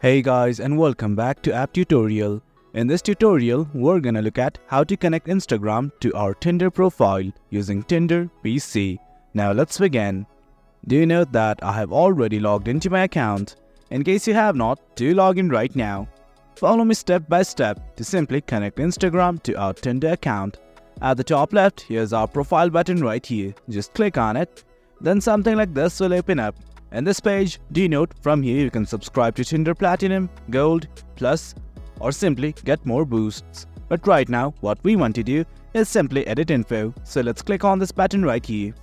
Hey guys, and welcome back to App Tutorial. In this tutorial, we're gonna look at how to connect Instagram to our Tinder profile using Tinder PC. Now let's begin. Do you note that I have already logged into my account? In case you have not, do log in right now. Follow me step by step to simply connect Instagram to our Tinder account. At the top left, here's our profile button right here. Just click on it. Then something like this will open up. In this page, do note from here you can subscribe to Tinder Platinum, Gold, Plus, or simply get more boosts. But right now, what we want to do is simply edit info. So let's click on this button right here.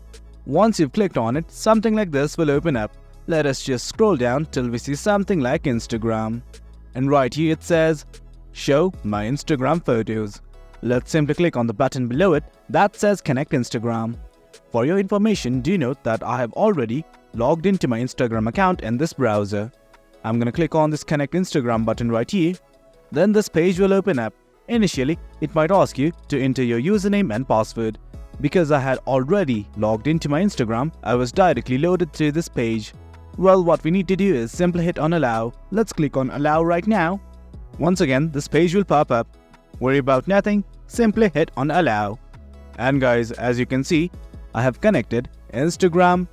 Once you've clicked on it, something like this will open up. Let us just scroll down till we see something like Instagram. And right here it says, Show my Instagram photos. Let's simply click on the button below it that says Connect Instagram. For your information, do note that I have already logged into my Instagram account in this browser. I'm gonna click on this Connect Instagram button right here. Then this page will open up. Initially, it might ask you to enter your username and password. Because I had already logged into my Instagram, I was directly loaded to this page. Well, what we need to do is simply hit on Allow. Let's click on Allow right now. Once again, this page will pop up. Worry about nothing, simply hit on Allow. And guys, as you can see, I have connected Instagram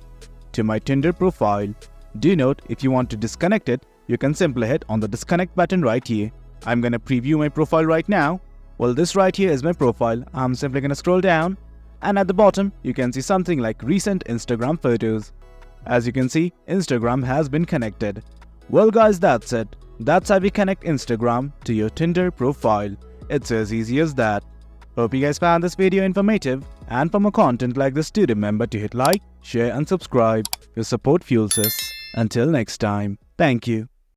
to my Tinder profile. Do note, if you want to disconnect it, you can simply hit on the disconnect button right here. I'm gonna preview my profile right now. Well, this right here is my profile. I'm simply gonna scroll down, and at the bottom, you can see something like recent Instagram photos. As you can see, Instagram has been connected. Well guys, that's it. That's how we connect Instagram to your Tinder profile. It's as easy as that. Hope you guys found this video informative, and for more content like this, do remember to hit like, share and subscribe. Your support fuels us. Until next time, thank you.